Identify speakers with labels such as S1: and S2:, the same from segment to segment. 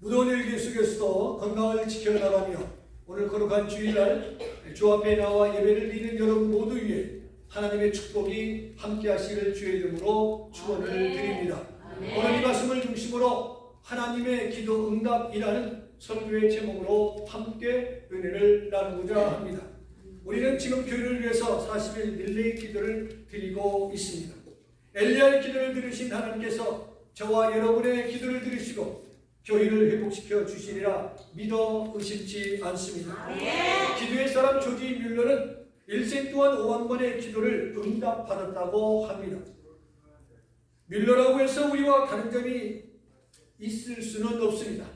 S1: 무더운 일기 속에서도 건강을 지켜나가며 오늘 거룩한 주일날 주 앞에 나와 예배를 드리는 여러분 모두 위에 하나님의 축복이 함께하시기를 주의 이름으로 축원을 드립니다. 오늘 이 말씀을 중심으로 하나님의 기도 응답이라는 설교의 제목으로 함께 은혜를 나누고자 합니다. 우리는 지금 교회를 위해서 40일 릴레이 기도를 드리고 있습니다. 엘리야의 기도를 들으신 하나님께서 저와 여러분의 기도를 들으시고 교회를 회복시켜 주시리라 믿어 의심치 않습니다. 기도의 사람 조지 뮬러는 일생 동안 5만 번의 기도를 응답받았다고 합니다. 뮬러라고 해서 우리와 다른 점이 있을 수는 없습니다.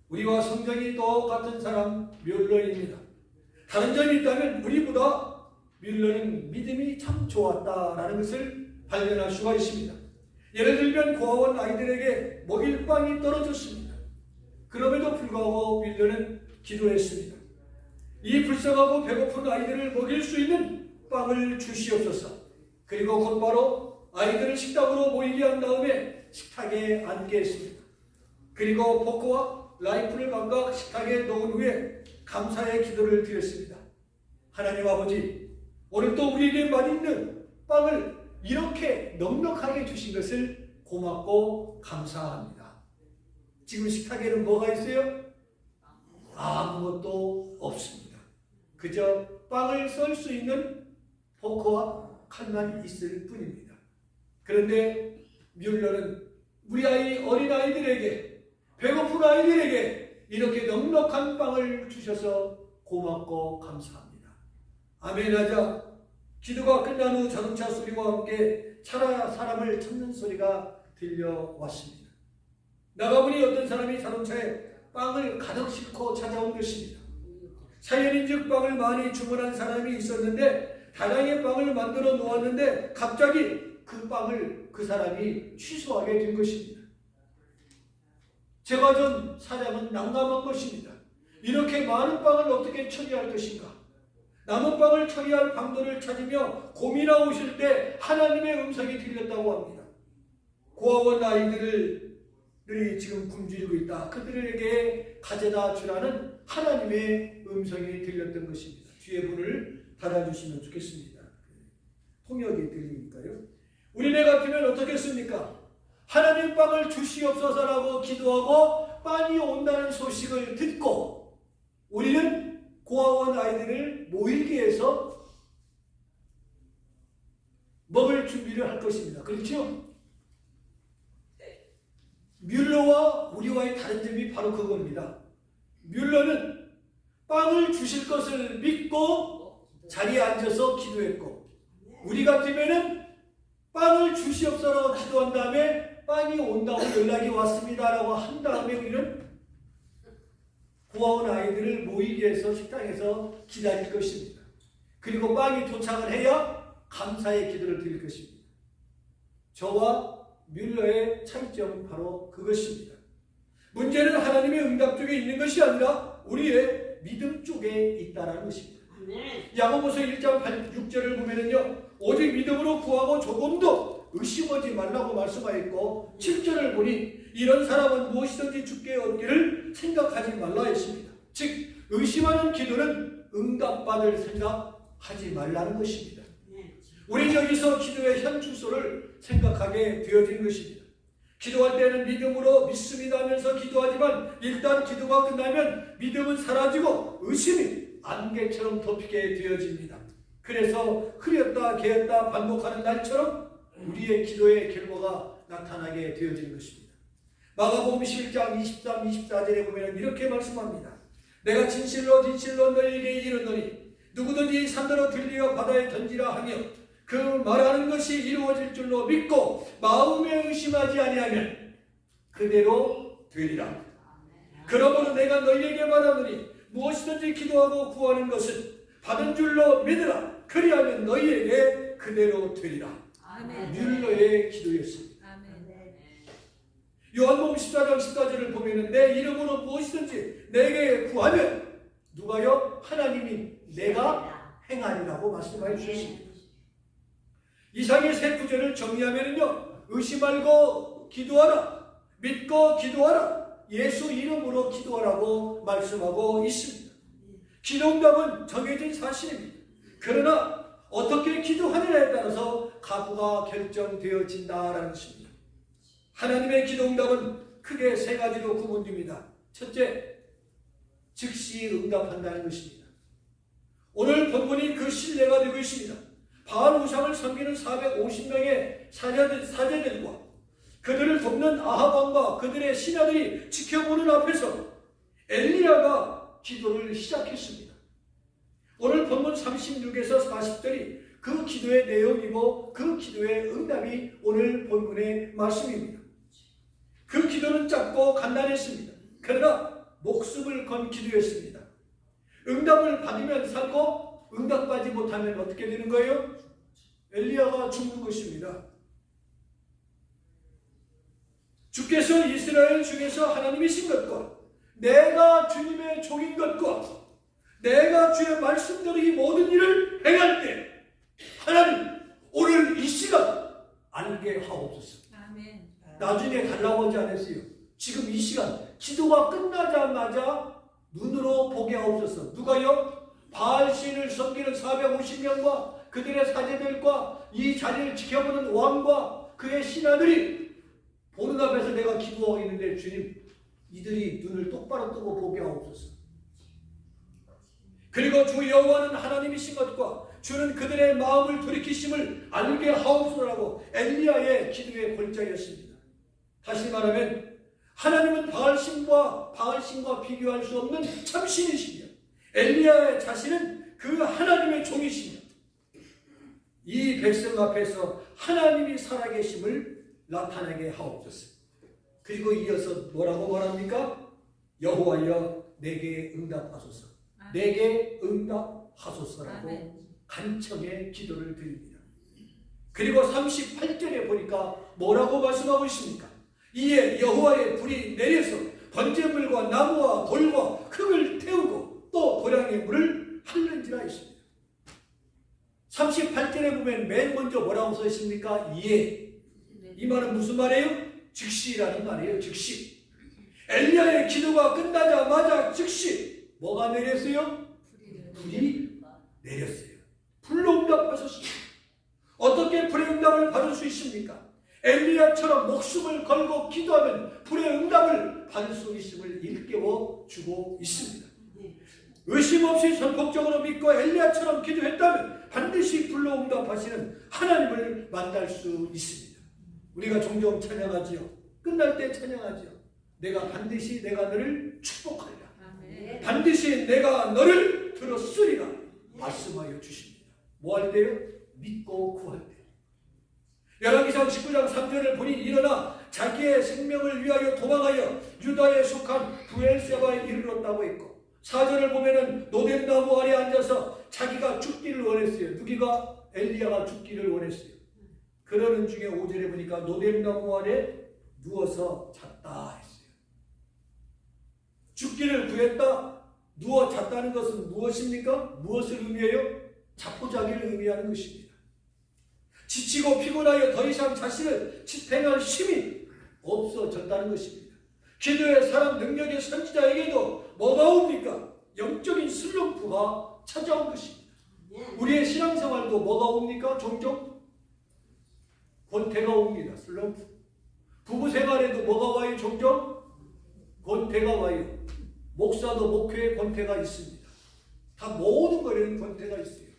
S1: 우리와 성장이 똑같은 사람 뮬러입니다. 다른 점이 있다면 우리보다 뮬러는 믿음이 참 좋았다라는 것을 발견할 수가 있습니다. 예를 들면 고아원 아이들에게 먹일 빵이 떨어졌습니다. 그럼에도 불구하고 뮬러는 기도했습니다. 이 불쌍하고 배고픈 아이들을 먹일 수 있는 빵을 주시옵소서. 그리고 곧바로 아이들을 식탁으로 모이게 한 다음에 식탁에 앉게 했습니다. 그리고 포크와 라이프를 각각 식탁에 놓은 후에 감사의 기도를 드렸습니다. 하나님 아버지, 오늘 또 우리에게 맛있는 빵을 이렇게 넉넉하게 주신 것을 고맙고 감사합니다. 지금 식탁에는 뭐가 있어요? 아무것도 없습니다. 그저 빵을 썰 수 있는 포크와 칼만 있을 뿐입니다. 그런데 뮬러는 우리 어린 아이들에게, 배고픈 아이들에게 이렇게 넉넉한 빵을 주셔서 고맙고 감사합니다. 아멘 하자 기도가 끝난 후 자동차 소리와 함께 사람을 찾는 소리가 들려왔습니다. 나가보니 어떤 사람이 자동차에 빵을 가득 싣고 찾아온 것입니다. 사연인즉 빵을 많이 주문한 사람이 있었는데 다량의 빵을 만들어 놓았는데 갑자기 그 빵을 그 사람이 취소하게 된 것입니다. 제가 전 사장은 난감한 것입니다. 이렇게 많은 빵을 어떻게 처리할 것인가? 남은 빵을 처리할 방도를 찾으며 고민하고 있을 때 하나님의 음성이 들렸다고 합니다. 고아원 아이들이 지금 굶주리고 있다. 그들에게 가져다 주라는 하나님의 음성이 들렸던 것입니다. 뒤에 문을 닫아주시면 좋겠습니다. 통역이 들리니까요. 우리네 같으면 어떻겠습니까? 하나님 빵을 주시옵소서라고 기도하고 빵이 온다는 소식을 듣고 우리는 고아원 아이들을 모이게 해서 먹을 준비를 할 것입니다. 그렇죠? 뮬러와 우리와의 다른 점이 바로 그겁니다. 뮬러는 빵을 주실 것을 믿고 자리에 앉아서 기도했고 우리 같으면은 빵을 주시옵소서라고 기도한 다음에 빵이 온다고 연락이 왔습니다라고 한 다음에 우리는 고아원 아이들을 모이게 해서 식당에서 기다릴 것입니다. 그리고 빵이 도착을 해야 감사의 기도를 드릴 것입니다. 저와 뮬러의 차이점은 바로 그것입니다. 문제는 하나님의 응답 쪽에 있는 것이 아니라 우리의 믿음 쪽에 있다는 것입니다. 야고보서 1장 6절을 보면은요, 오직 믿음으로 구하고 조금도 의심하지 말라고 말씀하였고 7절을 보니 이런 사람은 무엇이든지 주께 얻기를 생각하지 말라 했습니다. 즉 의심하는 기도는 응답받을 생각하지 말라는 것입니다. 우리 여기서 기도의 현 주소를 생각하게 되어진 것입니다. 기도할 때는 믿음으로 믿습니다 하면서 기도하지만 일단 기도가 끝나면 믿음은 사라지고 의심이 안개처럼 덮이게 되어집니다. 그래서 흐렸다 개었다 반복하는 날처럼 우리의 기도의 결과가 나타나게 되어지는 것입니다. 마가복음 11장 23, 24절에 보면 이렇게 말씀합니다. 내가 진실로 너희에게 이르노니 누구든지 산더러 들리어 바다에 던지라 하며 그 말하는 것이 이루어질 줄로 믿고 마음에 의심하지 아니하면 그대로 되리라. 그러므로 내가 너희에게 말하노니 무엇이든지 기도하고 구하는 것은 받은 줄로 믿으라. 그리하면 너희에게 그대로 되리라. 뮬러의 기도였습니다. 요한복음 14장 14절을 보면 내 이름으로 무엇이든지 내게 구하면 누가요? 하나님이 내가 행하리라고 말씀하여 주셨습니다. 이상의 세 구절을 정리하면요, 의심 말고 기도하라, 믿고 기도하라, 예수 이름으로 기도하라고 말씀하고 있습니다. 기도응답은 정해진 사실입니다. 그러나 어떻게 기도하느냐에 따라서 가부가 결정되어진다라는 것입니다. 하나님의 기도응답은 크게 세 가지로 구분됩니다. 첫째, 즉시 응답한다는 것입니다. 오늘 본문이 그 신뢰가 되고 있습니다. 바알 우상을 섬기는 450명의 사제들과 그들을 돕는 아합 왕과 그들의 신하들이 지켜보는 앞에서 엘리야가 기도를 시작했습니다. 오늘 본문 36에서 40절이 그 기도의 내용이고 그 기도의 응답이 오늘 본문의 말씀입니다. 그 기도는 짧고 간단했습니다. 그러나 목숨을 건 기도였습니다. 응답을 받으면 살고 응답받지 못하면 어떻게 되는 거예요? 엘리야가 죽는 것입니다. 주께서 이스라엘 중에서 하나님이신 것과 내가 주님의 종인 것과 내가 주의 말씀대로 이 모든 일을 행할 때 하나님 오늘 이 시간 알게 하옵소서.
S2: 아멘.
S1: 나중에 달라고 하지 않았어요. 지금 이 시간 기도가 끝나자마자 눈으로 보게 하옵소서. 누가요? 바알 신을 섬기는 450명과 그들의 사제들과 이 자리를 지켜보는 왕과 그의 신하들이 보는 앞에서 내가 기도하고 있는데 주님 이들이 눈을 똑바로 뜨고 보게 하옵소서. 그리고 주 여호와는 하나님이신 것과 주는 그들의 마음을 돌이키심을 알게 하옵소서라고 엘리야의 기도의 골자였습니다. 다시 말하면 하나님은 바알신과 비교할 수 없는 참신이시며 엘리야의 자신은 그 하나님의 종이시며 이 백성 앞에서 하나님이 살아계심을 나타나게 하옵소서. 그리고 이어서 뭐라고 말합니까? 여호와여 내게 응답하소서. 내게 응답하소서라고 간청의 기도를 드립니다. 그리고 38절에 보니까 뭐라고 말씀하고 있습니까? 이에 여호와의 불이 내려서 번제물과 나무와 돌과 흙을 태우고 또 도량의 물을 흘른지라 했습니다. 38절에 보면 맨 먼저 뭐라고 써 있습니까? 이에. 이 말은 무슨 말이에요? 즉시라는 말이에요. 즉시. 엘리야의 기도가 끝나자마자 즉시 뭐가 내렸어요? 불이 내렸어요. 불로 응답하셨습니다. 어떻게 불의 응답을 받을 수 있습니까? 엘리야처럼 목숨을 걸고 기도하면 불의 응답을 받을 수 있음을 일깨워 주고 있습니다. 의심 없이 전폭적으로 믿고 엘리야처럼 기도했다면 반드시 불로 응답하시는 하나님을 만날 수 있습니다. 우리가 종종 찬양하지요. 끝날 때 찬양하지요. 반드시 내가 너를 축복하리라. 아멘. 반드시 내가 너를 들었으리라 말씀하여 주십니다. 뭐 할 때요? 믿고 구할 때. 열왕기상 19장 3절을 보니 일어나 자기의 생명을 위하여 도망하여 유다에 속한 브엘세바에 이르렀다고 했고 4절을 보면은 노뎀나무 아래 앉아서 자기가 죽기를 원했어요. 누기가? 엘리야가 죽기를 원했어요. 그러는 중에 5절에 보니까 노뎀나무 아래 누워서 잤다 했어요. 죽기를 구했다. 누워 잤다는 것은 무엇입니까? 무엇을 의미해요? 자포자기를 의미하는 것입니다. 지치고 피곤하여 더 이상 자신을 지탱할 힘이 없어졌다는 것입니다. 기도의 사람 능력의 선지자에게도 뭐가 옵니까? 영적인 슬럼프가 찾아온 것입니다. 우리의 신앙생활도 뭐가 옵니까? 종종 권태가 옵니다. 슬럼프. 부부생활에도 뭐가 와요? 종종 권태가 와요. 목사도 목회에 권태가 있습니다. 다 모든 거에는 권태가 있어요.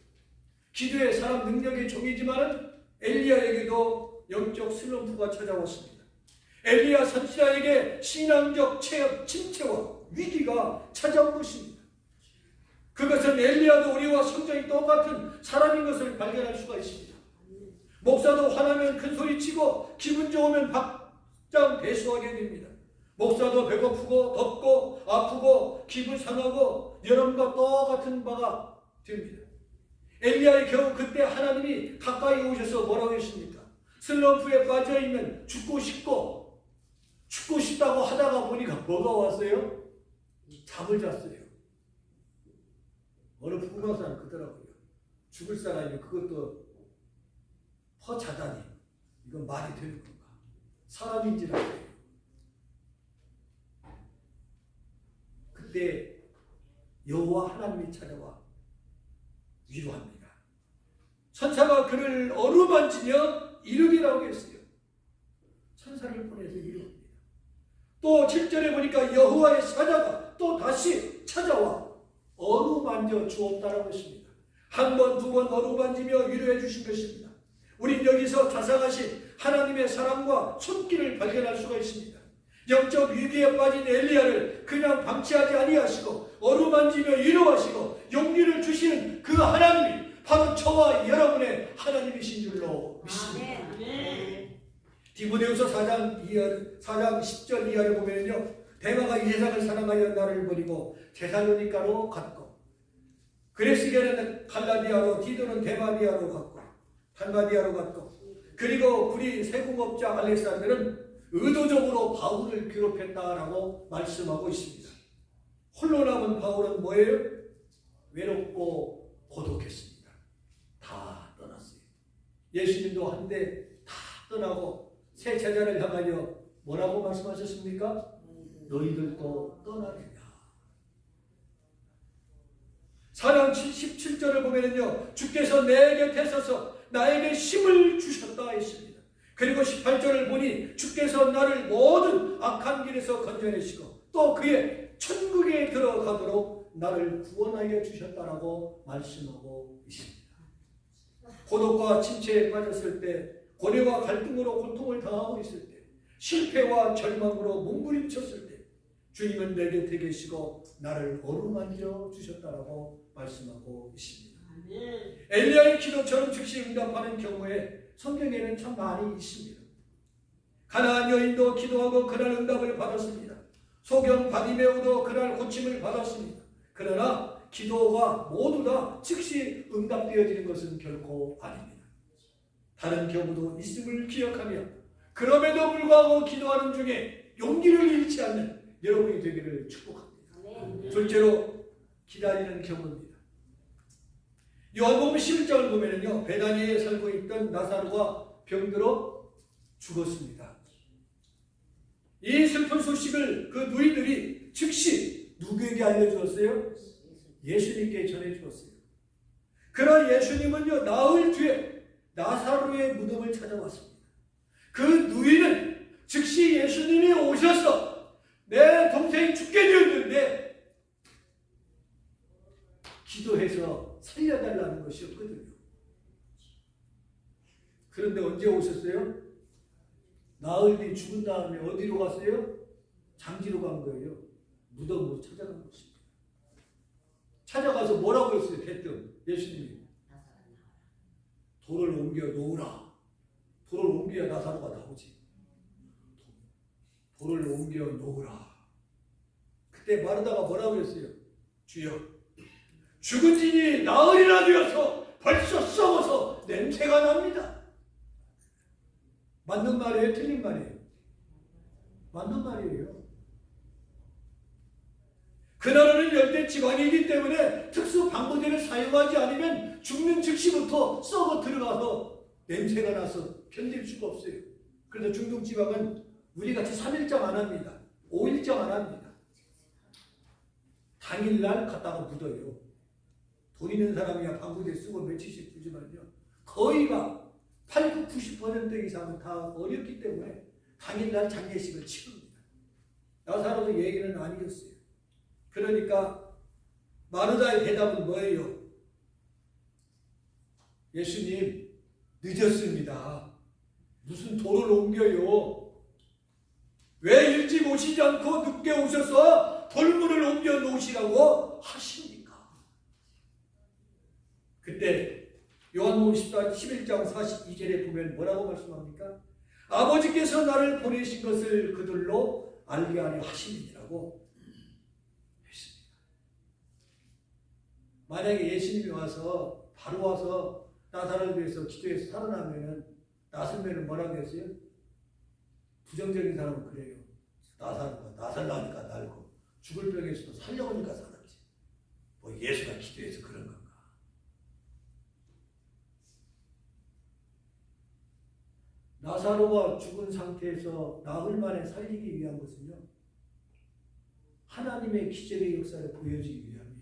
S1: 기도의 사람 능력의 종이지만 엘리야에게도 영적 슬럼프가 찾아왔습니다. 엘리야 선지자에게 신앙적 침체와 위기가 찾아온 것입니다. 그것은 엘리야도 우리와 성정이 똑같은 사람인 것을 발견할 수가 있습니다. 목사도 화나면 큰소리치고 기분 좋으면 박장대소하게 됩니다. 목사도 배고프고 덥고 아프고 기분 상하고 여러분과 똑같은 바가 됩니다. 엘리야의 경우 그때 하나님이 가까이 오셔서 뭐라고 했습니까? 슬럼프에 빠져있는 죽고 싶다고 하다가 보니까 뭐가 왔어요? 잠을 잤어요. 어느 부부가사는 그러더라고요. 죽을 사람이 그것도 허자다니 이건 말이 되는 건가? 사람인지라고 해요. 그때 여호와 하나님이 찾아와 위로합니다. 천사가 그를 어루만지며 이르기라고 했어요. 천사를 보내서 위로합니다. 또 7절에 보니까 여호와의 사자가 또 다시 찾아와 어루만져 주었다라고 했습니다. 한 번, 두 번 어루만지며 위로해 주신 것입니다. 우린 여기서 자상하신 하나님의 사랑과 손길을 발견할 수가 있습니다. 영적 위기에 빠진 엘리야를 그냥 방치하지 아니하시고 어루만지며 위로하시고 용기를 주시는 그 하나님이 바로 저와 여러분의 하나님이신 줄로 믿습니다. 디모데후서 4장 10절 이하를 보면요, 대마가 이 세상을 사랑하여 나를 버리고 데살로니가로 갔고, 그레스게는 갈라디아로, 디도는 데마디아로 갔고, 달마디아로 갔고, 그리고 구리 세공업자 알렉산더는 의도적으로 바울을 괴롭혔다라고 말씀하고 있습니다. 홀로 남은 바울은 뭐예요? 외롭고 고독했습니다. 다 떠났어요. 예수님도 한데 다 떠나고 새 제자를 향하여 뭐라고 말씀하셨습니까? 너희들도 떠나리라. 사랑 17절을 보면요, 주께서 내 곁에 서서 나에게 힘을 주셨다 했습니다. 그리고 18절을 보니 주께서 나를 모든 악한 길에서 건져내시고 또 그의 천국에 들어가도록 나를 구원하여 주셨다라고 말씀하고 있습니다. 고독과 침체에 빠졌을 때, 고뇌와 갈등으로 고통을 당하고 있을 때, 실패와 절망으로 몸부림쳤을 때 주님은 내 곁에 계시고 나를 어루만져 주셨다라고 말씀하고 있습니다. 엘리야의 기도처럼 즉시 응답하는 경우에 성경에는 참 많이 있습니다. 가나안 여인도 기도하고 그날 응답을 받았습니다. 소경 바디메오도 그날 고침을 받았습니다. 그러나 기도가 모두 다 즉시 응답되어지는 것은 결코 아닙니다. 다른 경우도 있음을 기억하며 그럼에도 불구하고 기도하는 중에 용기를 잃지 않는 여러분이 되기를 축복합니다. 둘째로 기다리는 경우입니다. 요한복음 11장을 보면요, 베다니에 살고 있던 나사로가 병들어 죽었습니다. 이 슬픈 소식을 그 누이들이 즉시 누구에게 알려주었어요? 예수님께 전해주었어요. 그러나 예수님은요, 나흘 뒤에 나사로의 무덤을 찾아왔습니다. 그 누이는 즉시 예수님이 오셔서 내 동생이 죽게 되었는데 기도해서 살려달라는 것이었거든요. 그런데 언제 오셨어요? 나흘 뒤 죽은 다음에 어디로 갔어요? 장지로 간 거예요. 무덤으로 찾아간 것입니다. 찾아가서 뭐라고 했어요? 대뜸 예수님이 돌을 옮겨 놓으라. 돌을 옮겨야 나사로가 나오지. 돌을 옮겨 놓으라. 그때 마르다가 뭐라고 했어요? 주여, 죽은 진이 나흘이나 되어서 벌써 썩어서 냄새가 납니다. 맞는 말이에요? 틀린 말이에요? 맞는 말이에요. 그 나라는 열대 지방이기 때문에 특수 방부제를 사용하지 않으면 죽는 즉시부터 썩어 들어가서 냄새가 나서 견딜 수가 없어요. 그래서 중동 지방은 우리같이 3일장 안 합니다. 5일장 안 합니다. 당일날 갔다가 묻어요. 돈 있는 사람이야 방부제 쓰고 며칠씩 두지만요, 거의가 80, 90% 이상은 다 어렵기 때문에 당일날 장례식을 치릅니다. 나사로도 얘기는 아니었어요. 그러니까 마르다의 대답은 뭐예요? 예수님, 늦었습니다. 무슨 돌을 옮겨요? 왜 일찍 오시지 않고 늦게 오셔서 돌문을 옮겨 놓으시라고 하십니까? 그때 요한복음 11장 42절에 보면 뭐라고 말씀합니까? 아버지께서 나를 보내신 것을 그들로 알게 하려 하시니라고 했습니다. 만약에 예수님이 와서 바로 와서 나사로를 위해서 기도해서 살아나면 나서면 뭐라고 했어요? 부정적인 사람은 그래요. 나사로가 나살라니까 날고 죽을 병에서도 살려오니까 살았지. 뭐 예수가 기도해서 그런 건가? 나사로가 죽은 상태에서 나흘 만에 살리기 위한 것은요, 하나님의 기적의 역사를 보여주기 위함이에요.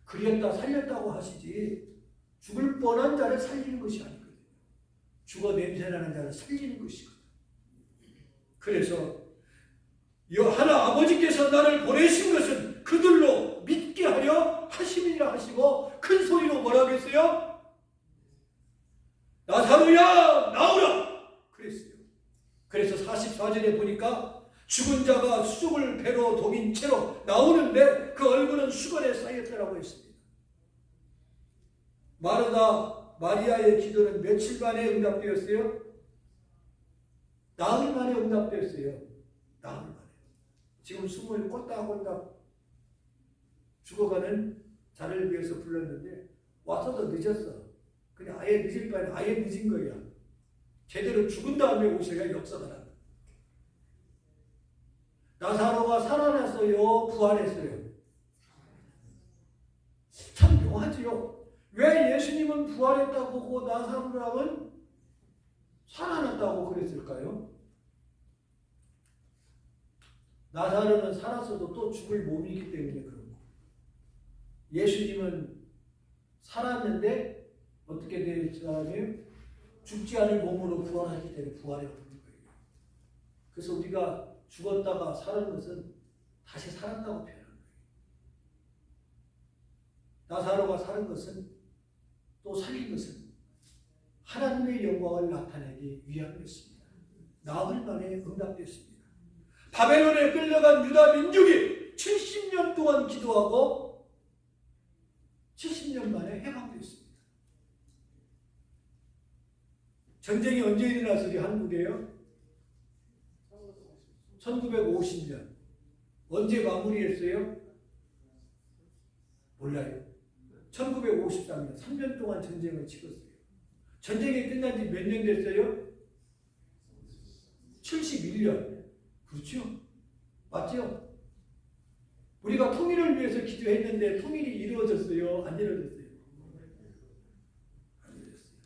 S1: 그리었다 살렸다고 하시지 죽을 뻔한 자를 살리는 것이 아니거든요. 죽어 냄새나는 자를 살리는 것이거든요. 그래서 하나 아버지께서 나를 보내신 것은 그들로 믿게 하려 하심이라 하시고 큰 소리로 뭐라고 했어요? 나사로야 나오라 그랬어요. 그래서 44절에 보니까 죽은 자가 수족을 배로 동인 채로 나오는데 그 얼굴은 수건에 쌓였더라고 했습니다. 마르다 마리아의 기도는 며칠 만에 응답되었어요? 나흘 만에 응답되었어요. 나흘 만에. 지금 숨을 꼴딱꼴딱 죽어가는 자를 위해서 불렀는데 와서도 늦었어. 그냥 아예 늦을 바에 아예 늦은 거야. 제대로 죽은 다음에 오셔야 역사가 나. 나사로가 살아났어요? 부활했어요? 참 묘하지요. 왜 예수님은 부활했다고 보고 나사로랑은 살아났다고 그랬을까요? 나사로는 살았어도 또 죽을 몸이기 때문에 그런 거. 예수님은 살았는데 어떻게 될 사람이에요? 죽지 않을 몸으로 부활하기 때문에 부활해 버린 거예요. 그래서 우리가 죽었다가 살은 것은 다시 살았다고 표현하는 거예요. 나사로가 살은 것은 또 살린 것은 하나님의 영광을 나타내기 위함이었습니다. 나흘 만에 응답됐습니다. 바벨론에 끌려간 유다 민족이 70년 동안 기도하고 70년 만에 해방됐습니다. 전쟁이 언제 일어났어요? 한국에요? 1950년. 언제 마무리했어요? 몰라요. 1953년. 3년 동안 전쟁을 치렀어요. 전쟁이 끝난 지 몇 년 됐어요? 71년. 그렇죠? 맞죠? 우리가 통일을 위해서 기도했는데 통일이 이루어졌어요? 안 이루어졌어요? 안 이루어졌어요.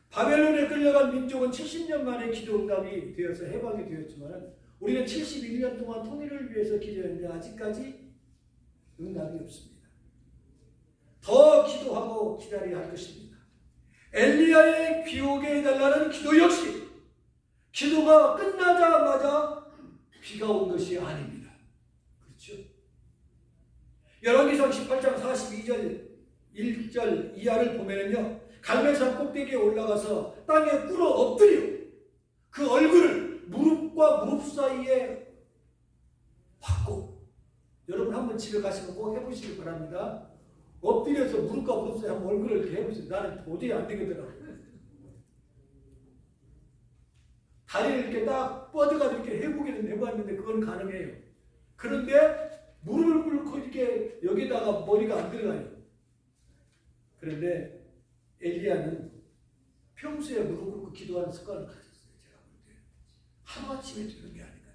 S1: 바벨론에 끌려간 민족은 70년 만에 기도 응답이 되어서 해방이 되었지만 우리는 71년 동안 통일을 위해서 기도했는데 아직까지 응답이 없습니다. 더 기도하고 기다려야 할 것입니다. 엘리야의 귀 오게 해달라는 기도 역시 기도가 끝나자마자 비가 온 것이 아닙니다. 그렇죠? 열왕기상 18장 42절 1절 이하를 보면요, 갈멜산 꼭대기에 올라가서 땅에 꿇어 엎드려 그 얼굴을 무릎과 무릎 사이에 받고, 여러분 한번 집에 가시면 꼭 해보시기 바랍니다. 엎드려서 무릎과 무릎 사이에 한번 얼굴을 이렇게 해보세요. 나는 도저히 안 되거든요. 다리를 이렇게 딱 뻗어가지고 이렇게 해보기는 해봤는데 그건 가능해요. 그런데 무릎을 꿇고 이렇게 여기다가 머리가 안 들어가요. 그런데 엘리야는 평소에 무릎 꿇고 기도하는 습관을 가졌어요. 제가 볼 때 하루아침에 되는 게 아니거든요.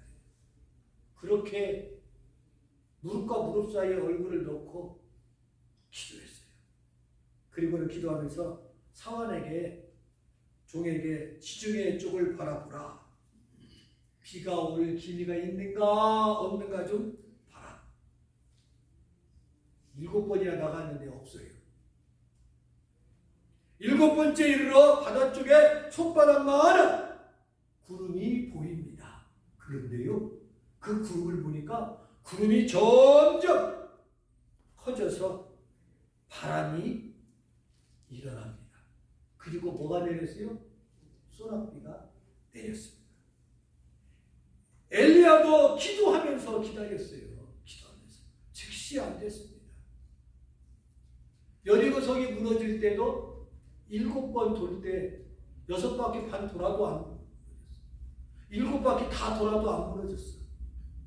S1: 그렇게 무릎과 무릎 사이에 얼굴을 넣고 기도했어요. 그리고는 기도하면서 사환에게, 종에게 지중해 쪽을 바라보라. 비가 올 기미가 있는가 없는가 좀 봐라. 7번이나 나갔는데 없어요. 7번째 이르러 바다 쪽에 손바닥만한 구름이 보입니다. 그런데요, 그 구름을 보니까 구름이 점점 커져서 바람이 일어납니다. 그리고 뭐가 내렸어요? 소낙비가 내렸습니다. 엘리야도 기도하면서 기다렸어요. 기도하면서. 즉시 안 됐습니다. 여리고성이 무너질 때도 7번 돌 때 6바퀴 반 돌아도 안 무너졌어요. 7바퀴 다 돌아도 안 무너졌어요.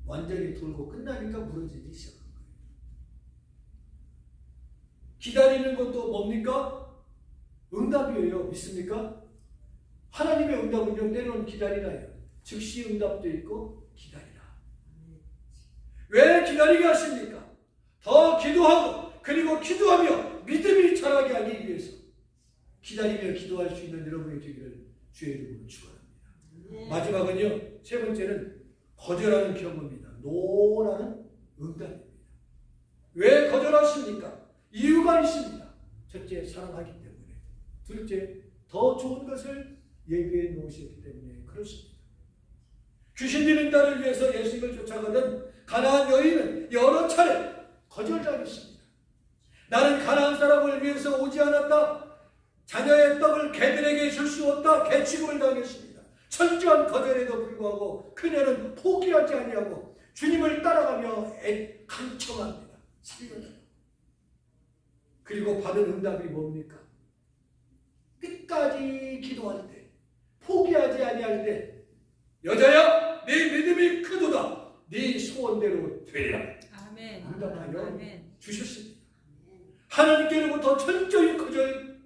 S1: 완전히 돌고 끝나니까 무너지기 시작한 거예요. 기다리는 것도 뭡니까? 응답이에요. 믿습니까? 하나님의 응답은요, 때로는 기다리라요. 즉시 응답도 있고 기다리라. 왜 기다리게 하십니까? 더 기도하고 그리고 기도하며 믿음이 자라게 하기 위해서 기다리며 기도할 수 있는 여러분의 되기를 주의 이름으로 축원합니다. 마지막은요, 세 번째는 거절하는 경험입니다. 노라는 응답입니다. 왜 거절하십니까? 이유가 있습니다. 첫째, 사랑하기 때문에. 둘째, 더 좋은 것을 예비해 놓으셨기 때문에 그렇습니다. 귀신 들린 딸을 위해서 예수님을 쫓아가던 가나안 여인은 여러 차례 거절당했습니다. 나는 가나안 사람을 위해서 오지 않았다. 자녀의 떡을 개들에게 줄 수 없다. 개취급을 당했습니다. 철저한 거절에도 불구하고 그녀는 포기하지 아니하고 주님을 따라가며 간청합니다. 살려달라고. 그리고 받은 응답이 뭡니까? 끝까지 기도할 때, 포기하지 아니할 때, 여자야, 네 믿음이 크도다. 네 소원대로 되리라.
S2: 아멘.
S1: 응답하여
S2: 아멘.
S1: 주셨습니다. 하나님께로부터 철저히 거절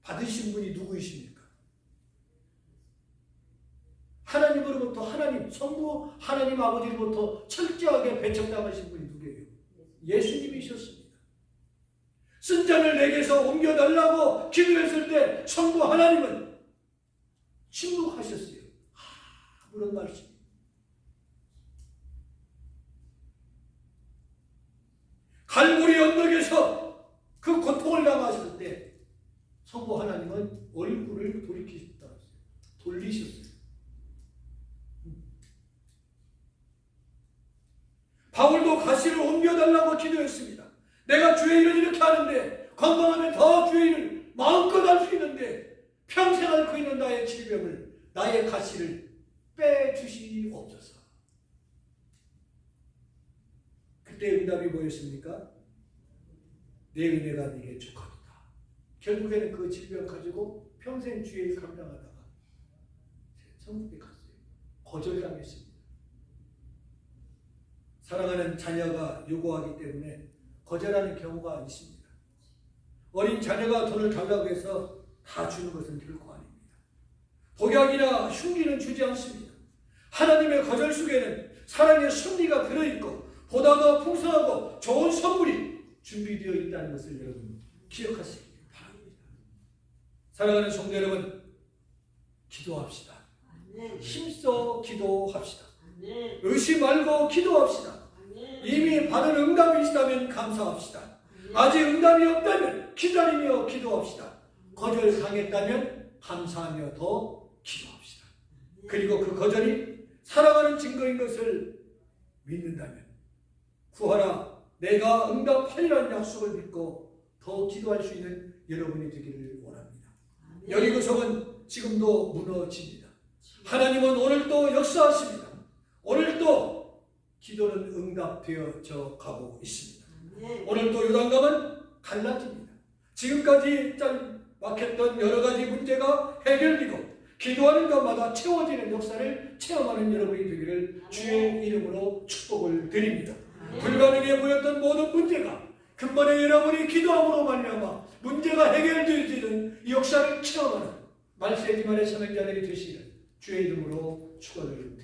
S1: 받으신 분이 누구이십니까? 하나님으로부터 하나님, 성부 하나님 아버지로부터 철저하게 배척당하신 분이 누구예요? 예수님이셨습니다. 쓴 잔을 내게서 옮겨달라고 기도했을 때 성부 하나님은 침묵하셨어요. 아무런 말씀. 갈보리 언덕에서 그 고통을 당하실 때 성부 하나님은 얼굴을 돌리셨어요. 바울도 가시를 옮겨달라고 기도했습니다. 내가 주의 일을 이렇게 하는데 건강하면 더 주의 일을 마음껏 할 수 있는데 평생 앓고 있는 나의 질병을 나의 가시를 빼주시옵소서. 그때 응답이 뭐였습니까? 내 은혜가 네게 족하도다. 결국에는 그 질병 가지고 평생 주의 일 감당하다가 천국에 갔어요. 거절당했습니다. 사랑하는 자녀가 요구하기 때문에 거절하는 경우가 있습니다. 어린 자녀가 돈을 달라고 해서 다 주는 것은 결코 아닙니다. 독약이나 흉기는 주지 않습니다. 하나님의 거절 속에는 사랑의 섭리가 들어있고 보다 더 풍성하고 좋은 선물이 준비되어 있다는 것을 여러분 기억하시기 바랍니다. 사랑하는 성도 여러분, 기도합시다. 힘써 기도합시다. 의심 말고 기도합시다. 이미 받은 응답이 있다면 감사합시다. 아직 응답이 없다면 기다리며 기도합시다. 거절당했다면 감사하며 더 기도합시다. 그리고 그 거절이 사랑하는 증거인 것을 믿는다면 구하라 내가 응답하리라는 약속을 믿고 더 기도할 수 있는 여러분이 되기를 원합니다. 여리고성은 지금도 무너집니다. 하나님은 오늘도 역사하십니다. 오늘도 기도는 응답되어져 가고 있습니다. 오늘도 요단강은 갈라집니다. 지금까지 막혔던 여러 가지 문제가 해결되고 기도하는 것마다 채워지는 역사를 체험하는 여러분이 되기를 주의 이름으로 축복을 드립니다. 불가능해 보였던 모든 문제가 근본에 여러분이 기도함으로 말미암아 문제가 해결되어지는 이 역사를 체험하는 말세지만의 사명자들이 되시기를 주의 이름으로 축원을 드립니다.